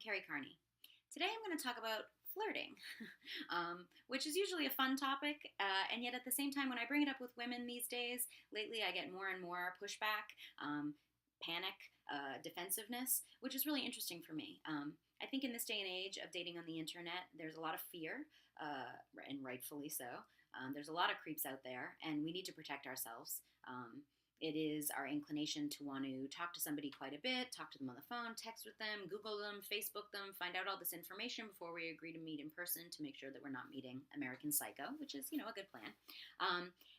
Carrie Carney. Today I'm going to talk about flirting, which is usually a fun topic, and yet at the same time, when I bring it up with women these days, lately I get more and more pushback, panic, defensiveness, which is really interesting for me. I think in this day and age of dating on the internet, there's a lot of fear, and rightfully so. There's a lot of creeps out there, and we need to protect ourselves. It is our inclination to want to talk to somebody quite a bit, talk to them on the phone, text with them, Google them, Facebook them, find out all this information before we agree to meet in person to make sure that we're not meeting American Psycho, which is, a good plan.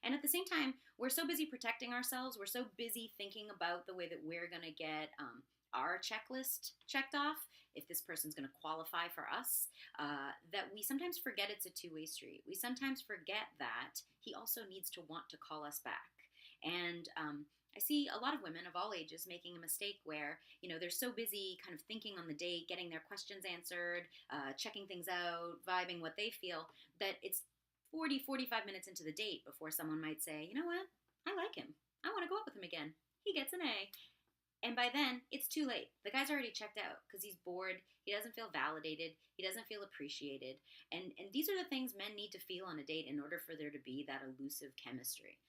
And at the same time, we're so busy protecting ourselves, we're so busy thinking about the way that we're going to get our checklist checked off, if this person's going to qualify for us, that we sometimes forget it's a two-way street. We sometimes forget that he also needs to want to call us back. And I see a lot of women of all ages making a mistake where, they're so busy kind of thinking on the date, getting their questions answered, checking things out, vibing what they feel, that it's 45 minutes into the date before someone might say, you know what, I like him. I want to go out with him again. He gets an A. And by then, it's too late. The guy's already checked out because he's bored. He doesn't feel validated. He doesn't feel appreciated. And these are the things men need to feel on a date in order for there to be that elusive chemistry.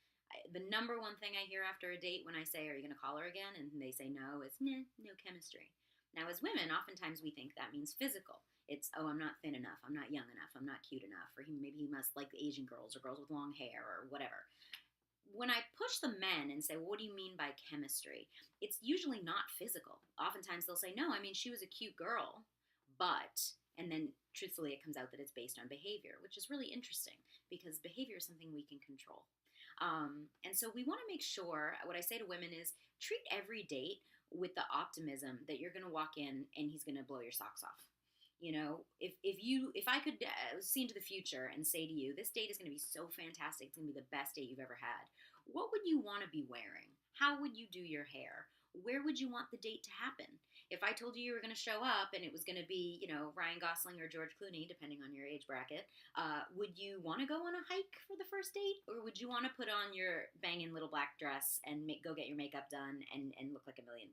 The number one thing I hear after a date when I say, are you going to call her again? And they say no, is nah, no chemistry. Now, as women, oftentimes we think that means physical. It's, oh, I'm not thin enough. I'm not young enough. I'm not cute enough. Or maybe he must like the Asian girls or girls with long hair or whatever. When I push the men and say, well, what do you mean by chemistry? It's usually not physical. Oftentimes they'll say, no, I mean, she was a cute girl, but, and then truthfully it comes out that it's based on behavior, which is really interesting because behavior is something we can control. And so we want to make sure, what I say to women is treat every date with the optimism that you're going to walk in and he's going to blow your socks off. If I could see into the future and say to you, this date is going to be so fantastic, it's going to be the best date you've ever had, what would you want to be wearing? How would you do your hair? Where would you want the date to happen? If I told you you were going to show up and it was going to be, Ryan Gosling or George Clooney, depending on your age bracket, would you want to go on a hike for the first date? Or would you want to put on your banging little black dress and go get your makeup done and look like $1 million?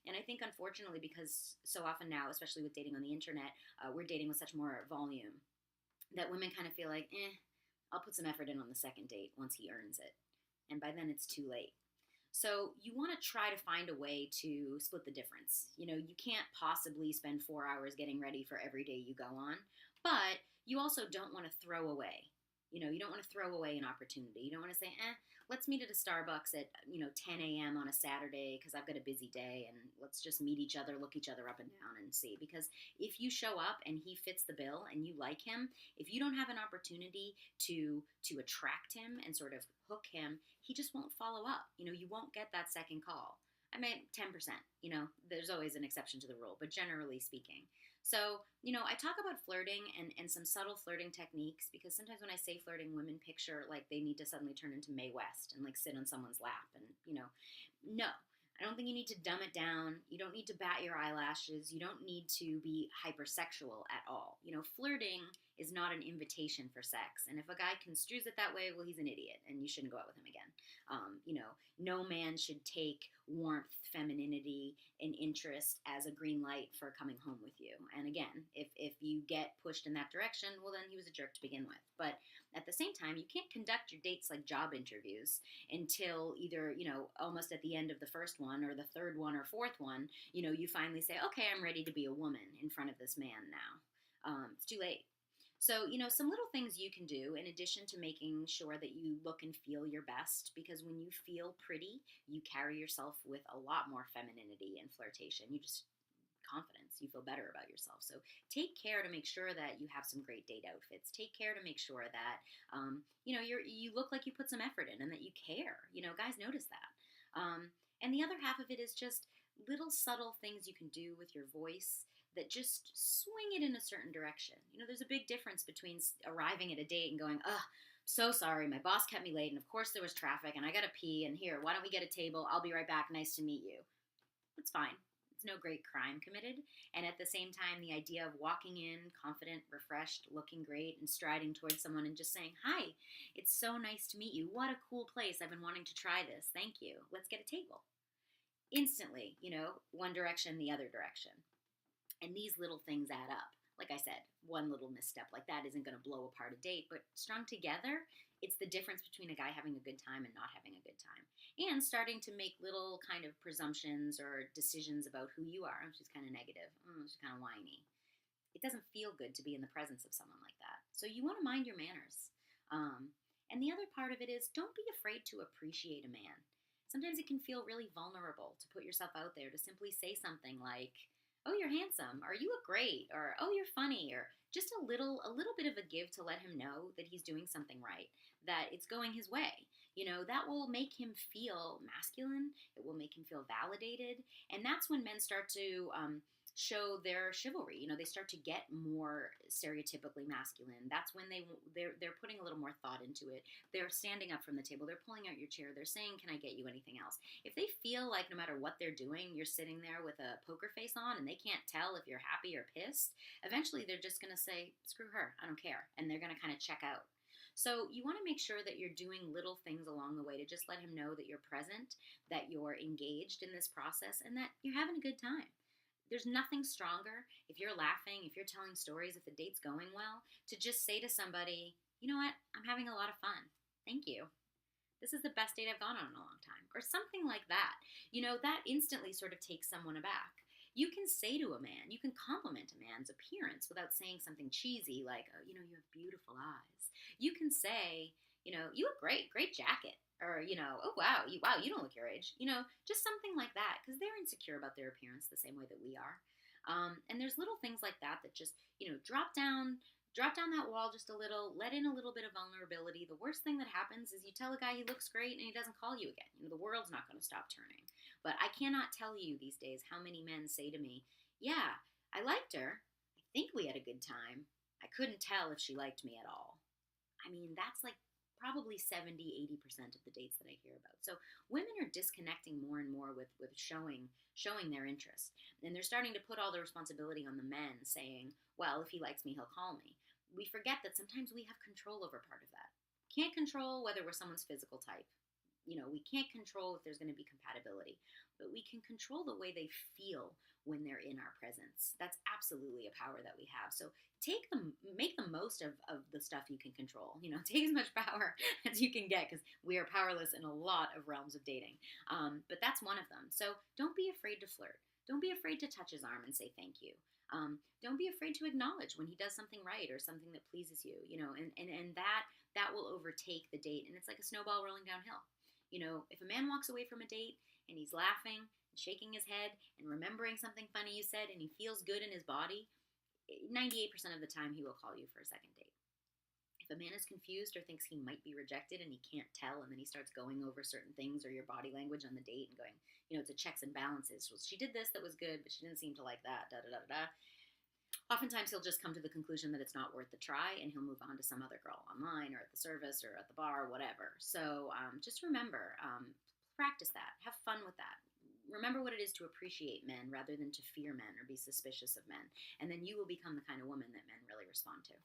And I think, unfortunately, because so often now, especially with dating on the internet, we're dating with such more volume that women kind of feel like, I'll put some effort in on the second date once he earns it. And by then it's too late. So you want to try to find a way to split the difference. You can't possibly spend 4 hours getting ready for every day you go on, but you also don't want to throw away. You don't want to throw away an opportunity. You don't want to say, let's meet at a Starbucks at, 10 a.m. on a Saturday because I've got a busy day and let's just meet each other, look each other up and down and see. Because if you show up and he fits the bill and you like him, if you don't have an opportunity to attract him and sort of hook him, he just won't follow up. You won't get that second call. I mean, 10%, there's always an exception to the rule, but generally speaking. So, I talk about flirting and some subtle flirting techniques because sometimes when I say flirting, women picture like they need to suddenly turn into Mae West and like sit on someone's lap. And, no, I don't think you need to dumb it down. You don't need to bat your eyelashes. You don't need to be hypersexual at all. Flirting is not an invitation for sex. And if a guy construes it that way, well, he's an idiot and you shouldn't go out with him again. No man should take warmth, femininity, and interest as a green light for coming home with you. And again, if you get pushed in that direction, well, then he was a jerk to begin with. But at the same time, you can't conduct your dates like job interviews until either, almost at the end of the first one or the third one or fourth one, you finally say, okay, I'm ready to be a woman in front of this man now. It's too late. So, some little things you can do in addition to making sure that you look and feel your best, because when you feel pretty, you carry yourself with a lot more femininity and flirtation. Confidence. You feel better about yourself. So take care to make sure that you have some great date outfits. Take care to make sure that, you look like you put some effort in and that you care. Guys notice that. And the other half of it is just little subtle things you can do with your voice that just swing it in a certain direction. There's a big difference between arriving at a date and going, so sorry, my boss kept me late, and of course there was traffic, and I gotta pee, and here, why don't we get a table? I'll be right back, nice to meet you. It's fine. It's no great crime committed. And at the same time, the idea of walking in confident, refreshed, looking great, and striding towards someone and just saying, hi, it's so nice to meet you. What a cool place. I've been wanting to try this. Thank you. Let's get a table. Instantly, one direction, the other direction. And these little things add up. Like I said, one little misstep like that isn't going to blow apart a date, but strung together, it's the difference between a guy having a good time and not having a good time. And starting to make little kind of presumptions or decisions about who you are, which is kind of negative, she's kind of whiny. It doesn't feel good to be in the presence of someone like that. So you want to mind your manners. And the other part of it is don't be afraid to appreciate a man. Sometimes it can feel really vulnerable to put yourself out there, to simply say something like, "Oh, you're handsome," or "You look great," or "Oh, you're funny," or just a little bit of a give to let him know that he's doing something right, that it's going his way. That will make him feel masculine. It will make him feel validated, and that's when men start to show their chivalry. They start to get more stereotypically masculine. That's when they're putting a little more thought into it. They're standing up from the table. They're pulling out your chair. They're saying, "Can I get you anything else?" If they feel like no matter what they're doing, you're sitting there with a poker face on and they can't tell if you're happy or pissed, eventually they're just going to say, "Screw her, I don't care," and they're going to kind of check out. So you want to make sure that you're doing little things along the way to just let him know that you're present, that you're engaged in this process, and that you're having a good time. There's nothing stronger if you're laughing, if you're telling stories, if the date's going well, to just say to somebody, "You know what? I'm having a lot of fun. Thank you. This is the best date I've gone on in a long time," or something like that. That instantly sort of takes someone aback. You can say to a man, you can compliment a man's appearance without saying something cheesy like, "Oh, you have beautiful eyes." You can say, "You look great, great jacket." Or, "Oh, wow, you don't look your age." Just something like that, because they're insecure about their appearance the same way that we are. And there's little things like that that just, drop down that wall just a little, let in a little bit of vulnerability. The worst thing that happens is you tell a guy he looks great and he doesn't call you again. The world's not going to stop turning. But I cannot tell you these days how many men say to me, "Yeah, I liked her. I think we had a good time. I couldn't tell if she liked me at all." I mean, that's like probably 70-80% of the dates that I hear about. So women are disconnecting more and more with showing their interest. And they're starting to put all the responsibility on the men, saying, "Well, if he likes me, he'll call me." We forget that sometimes we have control over part of that. Can't control whether we're someone's physical type. We can't control if there's going to be compatibility, but we can control the way they feel when they're in our presence. That's absolutely a power that we have. So make the most of the stuff you can control. Take as much power as you can get, because we are powerless in a lot of realms of dating. But that's one of them. So don't be afraid to flirt. Don't be afraid to touch his arm and say thank you. Don't be afraid to acknowledge when he does something right or something that pleases you. And that will overtake the date, and it's like a snowball rolling downhill. If a man walks away from a date and he's laughing and shaking his head and remembering something funny you said and he feels good in his body, 98% of the time he will call you for a second date. If a man is confused or thinks he might be rejected and he can't tell, and then he starts going over certain things or your body language on the date and going, it's a checks and balances. Well, she did this that was good, but she didn't seem to like that, da da da da. Oftentimes he'll just come to the conclusion that it's not worth the try, and he'll move on to some other girl online or at the service or at the bar or whatever. So just remember, practice that. Have fun with that. Remember what it is to appreciate men rather than to fear men or be suspicious of men. And then you will become the kind of woman that men really respond to.